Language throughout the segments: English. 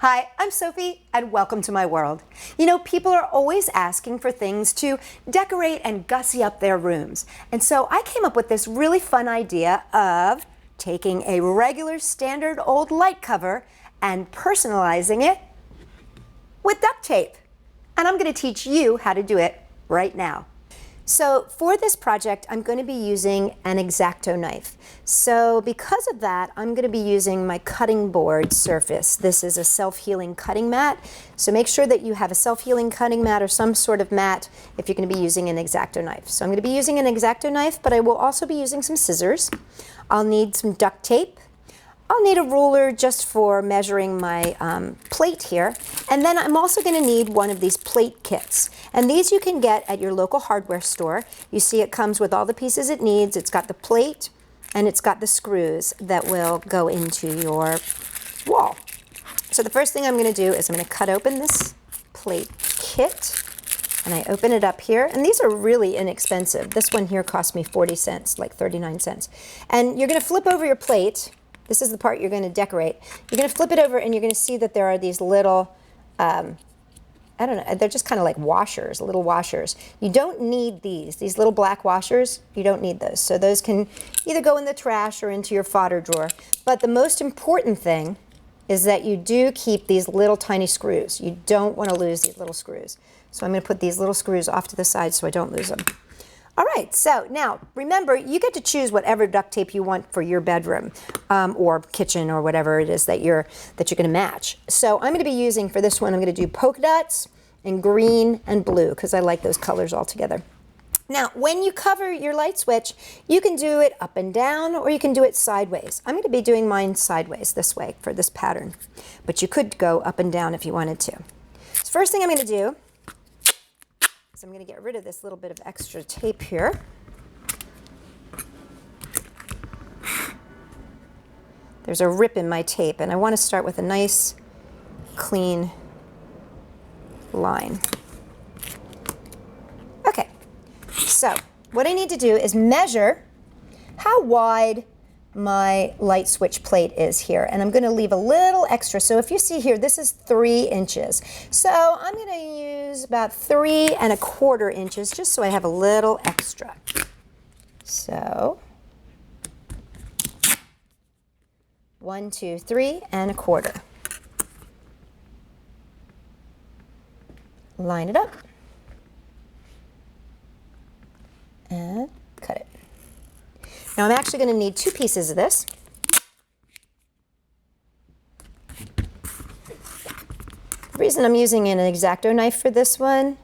Hi, I'm Sophie, and welcome to my world. You know, people are always asking for things to decorate and gussy up their rooms. And so I came up with this really fun idea of taking a regular standard old light cover and personalizing it with duct tape. And I'm going to teach you how to do it right now. So for this project, I'm going to be using an X-Acto knife. So because of that, I'm going to be using my cutting board surface. This is a self-healing cutting mat. So make sure that you have a self-healing cutting mat or some sort of mat if you're going to be using an X-Acto knife. So I'm going to be using an X-Acto knife, but I will also be using some scissors. I'll need some duct tape. I'll need a ruler just for measuring my plate here. And then I'm also going to need one of these plate kits. And these you can get at your local hardware store. You see it comes with all the pieces it needs. It's got the plate and it's got the screws that will go into your wall. So the first thing I'm going to do is I'm going to cut open this plate kit. And I open it up here. And these are really inexpensive. This one here cost me 40 cents, like 39 cents. And you're going to flip over your plate. This is the part you're going to decorate. You're going to flip it over and you're going to see that there are these little, I don't know, they're just kind of like washers, little washers. You don't need these little black washers, you don't need those. So those can either go in the trash or into your fodder drawer. But the most important thing is that you do keep these little tiny screws. You don't want to lose these little screws. So I'm going to put these little screws off to the side so I don't lose them. All right, so now remember, you get to choose whatever duct tape you want for your bedroom or kitchen or whatever it is that you're going to match. So I'm going to be using for this one, I'm going to do polka dots and green and blue because I like those colors all together. Now, when you cover your light switch, you can do it up and down or you can do it sideways. I'm going to be doing mine sideways this way for this pattern, but you could go up and down if you wanted to. So first thing I'm going to do, so I'm going to get rid of this little bit of extra tape here. There's a rip in my tape, and I want to start with a nice, clean line. Okay, so what I need to do is measure how wide my light switch plate is here, and I'm going to leave a little extra. So if you see here, this is 3 inches. So I'm going to use about 3 1/4 inches just so I have a little extra. So 1, 2, 3 1/4. Line it up and cut it. Now I'm actually going to need 2 pieces of this. The reason I'm using an X-Acto knife for this one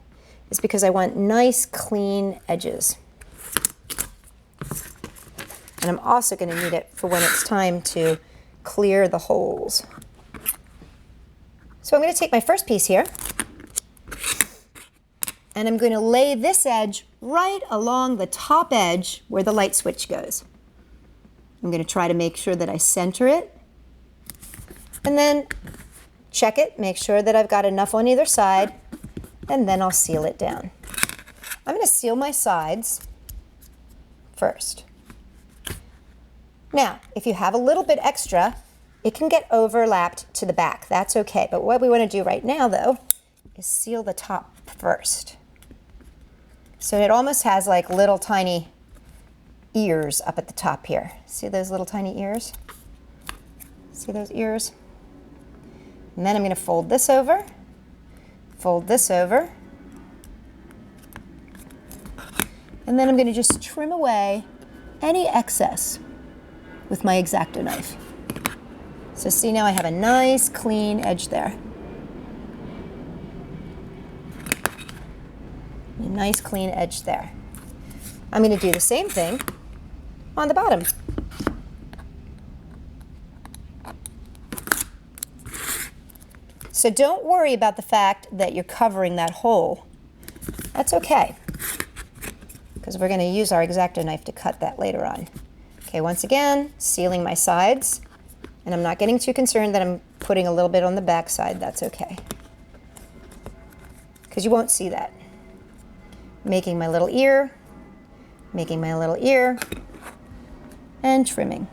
is because I want nice clean edges. And I'm also going to need it for when it's time to clear the holes. So I'm going to take my first piece here and I'm going to lay this edge right along the top edge where the light switch goes. I'm going to try to make sure that I center it and then check it, make sure that I've got enough on either side, and then I'll seal it down. I'm going to seal my sides first. Now, if you have a little bit extra, it can get overlapped to the back. That's okay. But what we want to do right now, though, is seal the top first. So it almost has like little tiny ears up at the top here. See those little tiny ears? See those ears? And then I'm going to fold this over, and then I'm going to just trim away any excess with my X-Acto knife. So see, now I have a nice clean edge there. A nice clean edge there. I'm going to do the same thing on the bottom. So don't worry about the fact that you're covering that hole. That's okay, because we're going to use our X-Acto knife to cut that later on. Okay, once again, sealing my sides, and I'm not getting too concerned that I'm putting a little bit on the back side. That's okay, because you won't see that. Making my little ear, and trimming.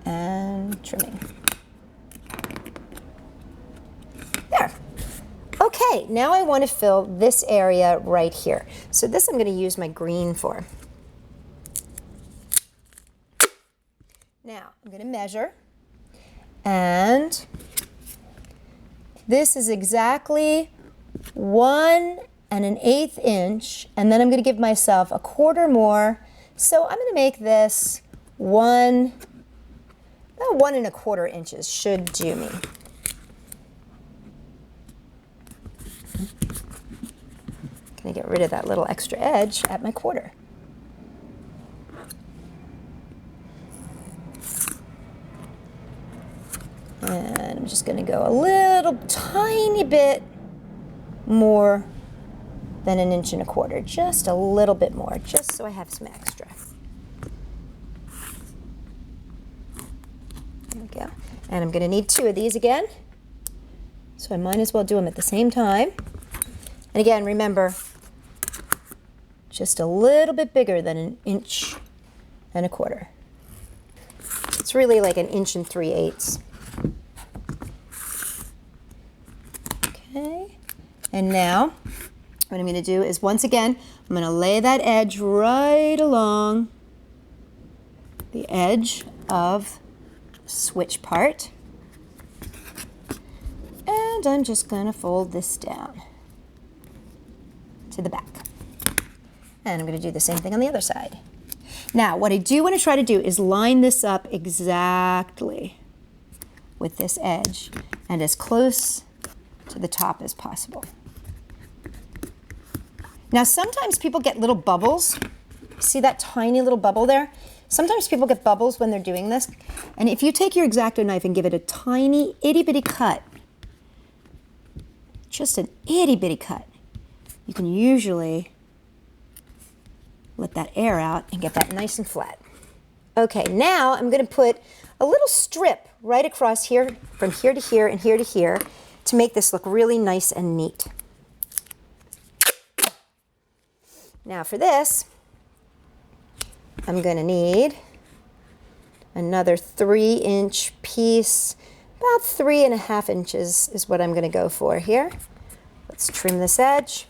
And trimming. Okay, now I want to fill this area right here. So this I'm going to use my green for. Now I'm going to measure, and this is exactly 1 1/8 inch, and then I'm going to give myself 1/4 more. So I'm going to make this about 1 1/4 inches should do me. Going to get rid of that little extra edge at my 1/4. And I'm just going to go a little tiny bit more than 1 1/4 inches, just a little bit more, just so I have some extra. There we go. And I'm going to need 2 of these again, so I might as well do them at the same time. And again, remember, just a little bit bigger than 1 1/4 inches. It's really like 1 3/8 inches. Okay, and now what I'm going to do is, once again, I'm going to lay that edge right along the edge of the switch part, and I'm just going to fold this down to the back. And I'm going to do the same thing on the other side. Now, what I do want to try to do is line this up exactly with this edge and as close to the top as possible. Now, sometimes people get little bubbles. See that tiny little bubble there? Sometimes people get bubbles when they're doing this. And if you take your X-Acto knife and give it a tiny itty-bitty cut, just an itty-bitty cut, you can usually let that air out and get that nice and flat. Okay, now I'm going to put a little strip right across here, from here to here and here to here, to make this look really nice and neat. Now for this, I'm going to need another 3-inch piece. About 3 1/2 inches is what I'm going to go for here. Let's trim this edge.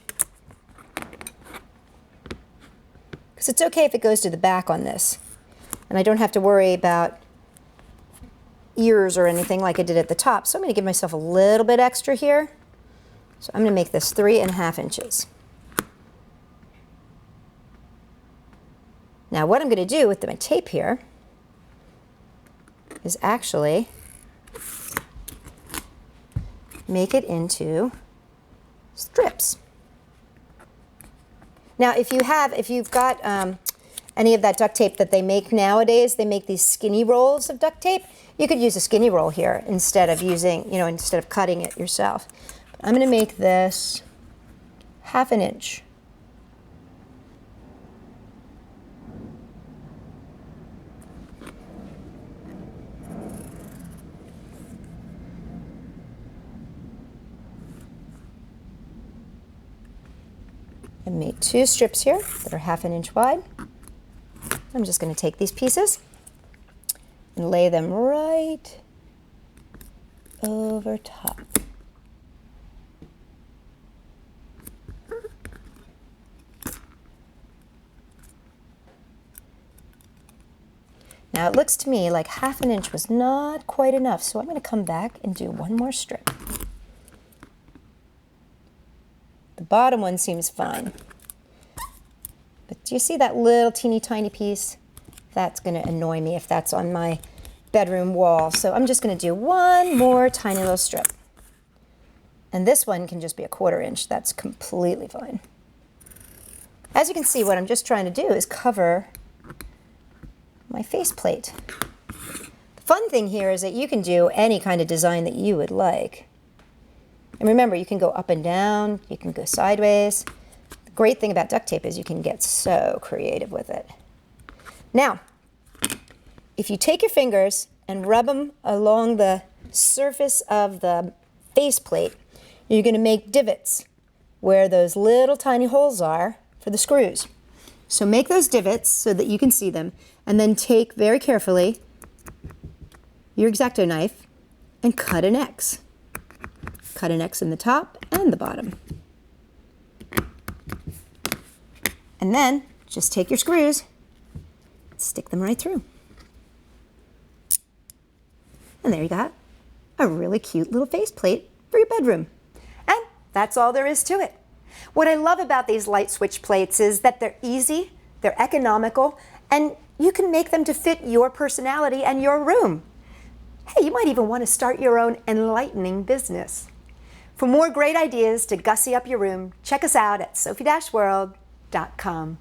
Because it's okay if it goes to the back on this. And I don't have to worry about ears or anything like I did at the top. So I'm going to give myself a little bit extra here. So I'm going to make this 3 1/2 inches. Now what I'm going to do with my tape here is actually make it into strips. Now if you've got any of that duct tape that they make nowadays, they make these skinny rolls of duct tape. You could use a skinny roll here instead of using, instead of cutting it yourself. But I'm going to make this 1/2 inch. I made 2 strips here that are 1/2 inch wide. I'm just going to take these pieces and lay them right over top. Now it looks to me like 1/2 inch was not quite enough, so I'm going to come back and do 1 more strip. The bottom one seems fine. But do you see that little teeny tiny piece? That's going to annoy me if that's on my bedroom wall. So I'm just going to do 1 more tiny little strip. And this one can just be 1/4 inch. That's completely fine. As you can see, what I'm just trying to do is cover my faceplate. The fun thing here is that you can do any kind of design that you would like. And remember, you can go up and down, you can go sideways. The great thing about duct tape is you can get so creative with it. Now, if you take your fingers and rub them along the surface of the faceplate, you're going to make divots where those little tiny holes are for the screws. So make those divots so that you can see them, and then take very carefully your X-Acto knife and cut an X. Cut an X in the top and the bottom. And then just take your screws, stick them right through. And there you got a really cute little faceplate for your bedroom. And that's all there is to it. What I love about these light switch plates is that they're easy, they're economical, and you can make them to fit your personality and your room. Hey, you might even want to start your own enlightening business. For more great ideas to gussy up your room, check us out at Sophie-World.com.